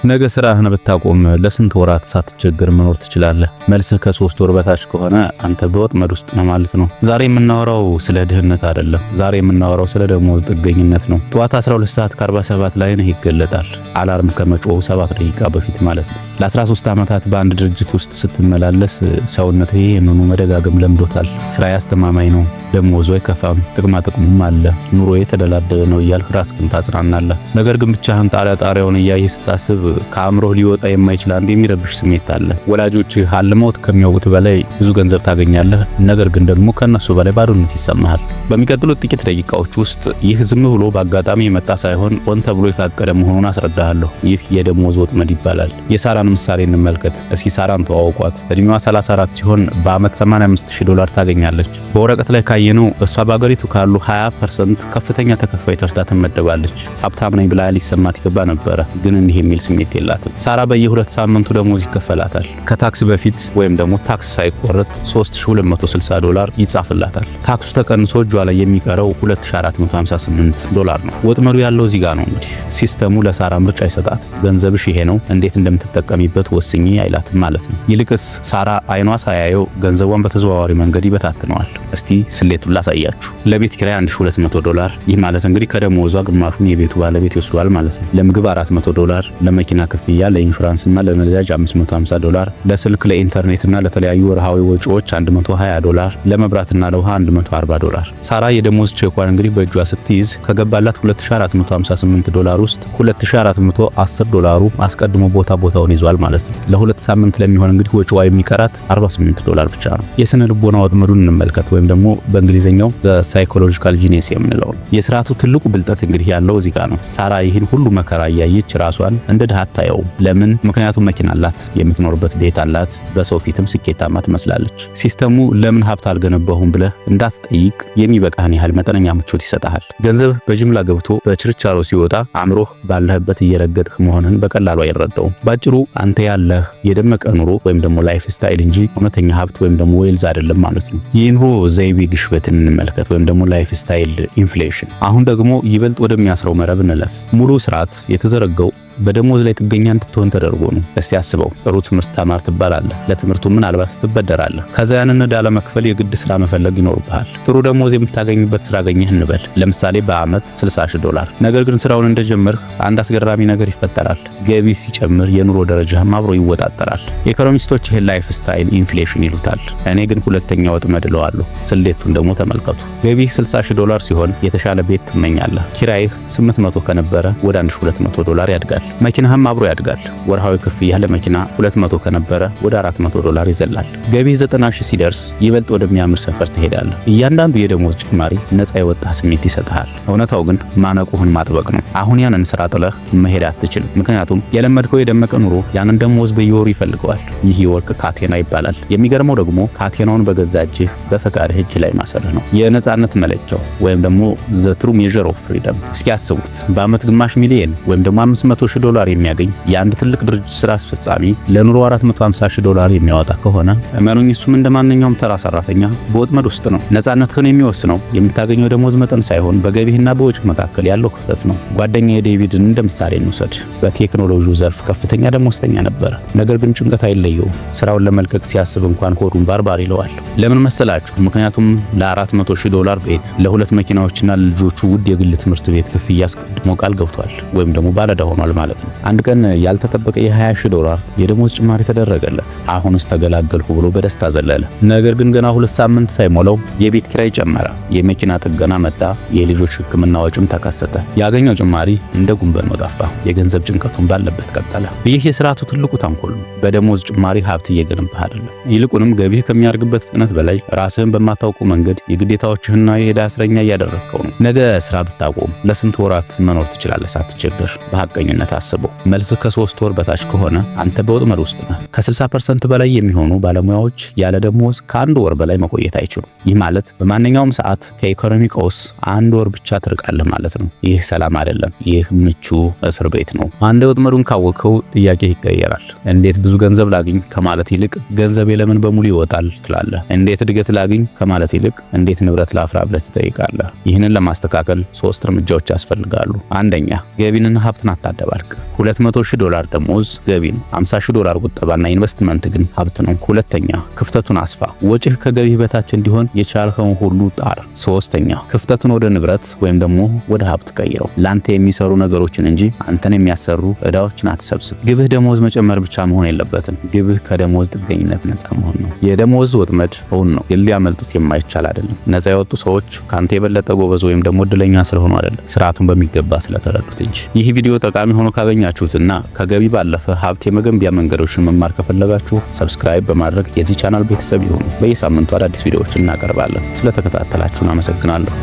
ነገ ስራህን ብታቆም ለስንት ወራት ሳትቸገር መኖር ትችላለህ? መልስህ ከ3 ወር በታች ከሆነ አንተ በወጥመድ ውስጥ ነው ማለት ነው። ዛሬ የምናወራው ስለ ድህነት አይደለም። ዛሬ የምናወራው ስለ ደሞዝ ጥገኝነት ነው። ጠዋት 12 ሰዓት ከ47 ላይ ነው ይገለጣል። አላርም ከመጮው 7 ደቂቃ በፊት ማለት ነው። ለ13 ዓመታት በአንድ ድርጅት ውስጥ ስትመላለስ ሰውነትህ ይሄንኑ መደጋገም ለምዶታል። ስራ ያስተማማኝ ነው፣ ደሞዙ አይከፋም፣ ጥቅማ ጥቅሙም አለ፣ ኑሮ የተደላደለ ነው እያልክ ራስህን ታጽናናለህ። ነገር ግን ብቻህን ጣሪያውን እያየህ ስታስብ ከአእምሮህ ሊወጣ የማይችል አንድ የሚረብሽ ስሜት አለ። ወላጆችህ አልመውት ከሚያውቁት በላይ ብዙ ገንዘብ ታገኛለህ፣ ነገር ግን ደግሞ ከነሱ በላይ ባዶነት ይሰማሃል። በሚቀጥሉት ጥቂት ደቂቃዎች ውስጥ ይህ ዝም ብሎ በአጋጣሚ የመጣ ሳይሆን ሆን ተብሎ የታቀደ መሆኑን አስረዳሃለሁ። ይህ የደሞዝ ወጥመድ ይባላል። የሳራን ምሳሌ እንመልከት። እስኪ ሳራን ተዋውቋት። እድሜዋ 34 ሲሆን በአመት $85,000 ታገኛለች። በወረቀት ላይ ካየነው እሷ በአገሪቱ ካሉ 20% ከፍተኛ ተከፋይ ተርታ ትመደባለች። ሀብታም ነኝ ብላ ሊሰማት ይገባ ነበረ፣ ግን እንዲህ የሚል ስሜት የላትም። ሳራ በየ2 ሳምንቱ ደሞዝ ይከፈላታል። ከታክስ በፊት ወይም ደግሞ ታክስ ሳይቆረጥ $3260 ይጻፍላታል። ታክሱ ተቀንሶ እጇ ላይ የሚቀረው $2458 ነው። ወጥመዱ ያለው እዚህ ጋር ነው። እንግዲህ ሲስተሙ ለሳራ ምርጫ ይሰጣት። ገንዘብሽ ይሄ ነው፣ እንዴት እንደምትጠቀሚበት ወስኚ አይላትም ማለት ነው። ይልቅስ ሳራ አይኗ ሳያየው ገንዘቧን በተዘዋዋሪ መንገድ ይበታትነዋል። እስቲ ስሌቱን ላሳያችሁ። ለቤት ኪራይ $1200፣ ይህ ማለት እንግዲህ ከደሞዟ ግማሹን የቤቱ ባለቤት ይወስዷል ማለት ነው። ለምግብ $400፣ ለመኪና ክፍያ፣ ለኢንሹራንስና ለነዳጅ $550፣ ለስልክ ለኢንተርኔትና ለተለያዩ ወርሃዊ ወጪዎች $120፣ ለመብራትና ለውሃ $140። ሳራ የደሞዝ ቼኳን እንግዲህ በእጇ ስትይዝ ከገባላት $2458 ውስጥ $2410 አስቀድሞ ቦታውን ይዟል ማለት ነው። ለ2 ሳምንት ለሚሆን እንግዲህ ወጪዋ የሚቀራት $48 ብቻ ነው። የስነ ልቦና ወጥመዱን እንመልከት፣ ወይም ደግሞ በእንግሊዘኛው ዘ ሳይኮሎጂካል ጂኒየስ የምንለው የስርዓቱ ትልቁ ብልጠት እንግዲህ ያለው እዚህ ጋር ነው። ሳራ ይህን ሁሉ መከራ እያየች ራሷን እንደ ድሃ አታየውም። ለምን? ምክንያቱም መኪና አላት፣ የምትኖርበት ቤት አላት፣ በሰው ፊትም ስኬታማ ትመስላለች። ሲስተሙ ለምን ሀብት አልገነባሁም ብለህ እንዳትጠይቅ የሚበቃህን ያህል መጠነኛ ምቾት ይሰጣል። ገንዘብ በጅምላ ገብቶ በችርቻሮ ሲወጣ አእምሮህ ባለህበት እየረገጥክ መሆንህን በቀላሉ አይረዳውም። ባጭሩ አንተ ያለህ የደመቀ ኑሮ ወይም ደግሞ ላይፍ ስታይል እንጂ እውነተኛ ሀብት ወይም ደግሞ ዌልዝ አይደለም ማለት ነው። የኑሮ ዘይቤ ግሽበትን እንመልከት፣ ወይም ደግሞ ላይፍ ስታይል ኢንፍሌሽን። አሁን ደግሞ ይበልጥ ወደሚያስረው መረብ እንለፍ። ሙሉ ስርዓት የተዘረጋው በደሞዝ ላይ ጥገኛ እንድትሆን ተደርጎ ነው። እስቲ አስበው፣ ጥሩ ትምህርት ተማር ትባላለህ። ለትምህርቱ ምናልባት ትበደራለህ። ከዛ ያንን ዕዳ ለመክፈል የግድ ስራ መፈለግ ይኖርብሃል። ጥሩ ደሞዝ የምታገኝበት ስራ አገኘህ እንበል፣ ለምሳሌ በአመት $60,000። ነገር ግን ስራውን እንደጀመርህ አንድ አስገራሚ ነገር ይፈጠራል። ገቢ ሲጨምር የኑሮ ደረጃህም አብሮ ይወጣጠራል። ኢኮኖሚስቶች ይህን ላይፍ ስታይል ኢንፍሌሽን ይሉታል። እኔ ግን ሁለተኛ ወጥመድ እለዋለሁ። ስሌቱን ደግሞ ተመልከቱ። ገቢህ $60,000 ሲሆን የተሻለ ቤት ትመኛለህ። ኪራይህ $800 ከነበረ ወደ $1200 ያድጋል። መኪናህም አብሮ ያድጋል። ወርሃዊ ክፍያ ለመኪና $200 ከነበረ ወደ $400 ይዘላል። ገቢህ 90,000 ሲደርስ ይበልጥ ወደሚያምር ሰፈር ትሄዳለህ። እያንዳንዱ የደሞዝ ጭማሪ ነፃ የወጣ ስሜት ይሰጥሃል። እውነታው ግን ማነቁህን ማጥበቅ ነው። አሁን ያንን ስራ ጥለህ መሄድ አትችልም። ምክንያቱም የለመድከው የደመቀ ኑሮ ያንን ደሞዝ በየወሩ ይፈልገዋል። ይህ የወርቅ ካቴና ይባላል። የሚገርመው ደግሞ ካቴናውን በገዛ እጅህ በፈቃድህ እጅ ላይ ማሰርህ ነው። የነፃነት መለኪያው ወይም ደግሞ ዘ ትሩ ሜዠር ኦፍ ፍሪደም። እስኪ ያስቡት፣ በአመት ግማሽ ሚሊዮን ወይም ደግሞ $500,000 የሚያገኝ የአንድ ትልቅ ድርጅት ስራ አስፈጻሚ ለኑሮ $450,000 የሚያወጣ ከሆነ እመኑኝ እሱም እንደማንኛውም ተራ ሰራተኛ በወጥመድ ውስጥ ነው። ነፃነትህን የሚወስነው የምታገኘው ደሞዝ መጠን ሳይሆን በገቢህና በወጪ መካከል ያለው ክፍተት ነው። ጓደኛዬ ዴቪድን እንደ ምሳሌ እንውሰድ። በቴክኖሎጂው ዘርፍ ከፍተኛ ደሞዝተኛ ነበረ። ነገር ግን ጭንቀት አይለየውም። ስራውን ለመልቀቅ ሲያስብ እንኳን ሆዱን ባርባር ይለዋል። ለምን መሰላችሁ? ምክንያቱም $400,000 ቤት፣ ለ2 መኪናዎችና ለልጆቹ ውድ የግል ትምህርት ቤት ክፍያ አስቀድሞ ቃል ገብቷል፣ ወይም ደግሞ ባለዕዳ ሆኗል ማለት ነው። አንድ ቀን ያልተጠበቀ $20,000 የደሞዝ ጭማሪ ተደረገለት። አሁንስ ተገላገልኩ ብሎ በደስታ ዘለለ። ነገር ግን ገና 2 ሳምንት ሳይሞላው የቤት ኪራይ ጨመረ፣ የመኪና ጥገና መጣ፣ የልጆች ሕክምና ወጪም ተከሰተ። ያገኘው ጭማሪ እንደ ጉንበን ጠፋ። የገንዘብ ጭንቀቱን ባለበት ቀጠለ። ይህ የስርዓቱ ትልቁ ተንኮል ነው። በደሞዝ ጭማሪ ሀብት እየገነባህ አይደለም። ይልቁንም ገቢህ ከሚያድግበት ፍጥነት በላይ ራስህን በማታውቁ መንገድ የግዴታዎችህና የዕዳ እስረኛ እያደረግከው ነው። ነገ ስራ ብታቆም ለስንት ወራት መኖር ትችላለህ ሳትቸገር? በሐቀኝነት አስበው። መልስ ከ3 ወር በታች ከሆነ አንተ በወጥመድ ውስጥ ነህ። ከ60% በላይ የሚሆኑ ባለሙያዎች ያለ ደሞዝ ከ1 ወር በላይ መቆየት አይችሉም። ይህ ማለት በማንኛውም ሰዓት ከኢኮኖሚ ቀውስ 1 ወር ብቻ ትርቃለህ ማለት ነው። ይህ ሰላም አይደለም። ይህ ምቹ እስር ቤት ነው። አንድ ወጥመዱን ካወቅከው ጥያቄ ይቀየራል። እንዴት ብዙ ገንዘብ ላግኝ ከማለት ይልቅ ገንዘቤ ለምን በሙሉ ይወጣል ትላለህ። እንዴት እድገት ላግኝ ከማለት ይልቅ እንዴት ንብረት ላፍራ ብለህ ትጠይቃለህ። ይህንን ለማስተካከል 3 እርምጃዎች ያስፈልጋሉ። አንደኛ፣ ገቢንና ሀብትን አታደባል። አያልቅ። $200,000 ደሞዝ ገቢ ነው። $50,000 ቁጠባና ኢንቨስትመንት ግን ሀብት ነው። ሁለተኛ ክፍተቱን አስፋ። ወጪህ ከገቢህ በታች እንዲሆን የቻልከውን ሁሉ ጣር። ሶስተኛ ክፍተቱን ወደ ንብረት ወይም ደግሞ ወደ ሀብት ቀይረው። ላንተ የሚሰሩ ነገሮችን እንጂ አንተን የሚያሰሩ ዕዳዎችን አትሰብስብ። ግብህ ደሞዝ መጨመር ብቻ መሆን የለበትም። ግብህ ከደሞዝ ጥገኝነት ነፃ መሆን ነው። የደሞዝ ወጥመድ እውን ነው፣ ግን ሊያመልጡት የማይቻል አይደለም። ነፃ የወጡ ሰዎች ካንተ የበለጠ ጎበዝ ወይም ደግሞ እድለኛ ስለሆኑ አይደለም፣ ስርዓቱን በሚገባ ስለተረዱት እንጂ። ይህ ቪዲዮ ጠቃሚ ሆኖ ካገኛችሁትና ከገቢ ባለፈ ሀብት የመገንቢያ መንገዶችን መማር ከፈለጋችሁ ሰብስክራይብ በማድረግ የዚህ ቻናል ቤተሰብ ይሁኑ። በየሳምንቱ አዳዲስ ቪዲዮዎችን እናቀርባለን። ስለተከታተላችሁን አመሰግናለሁ።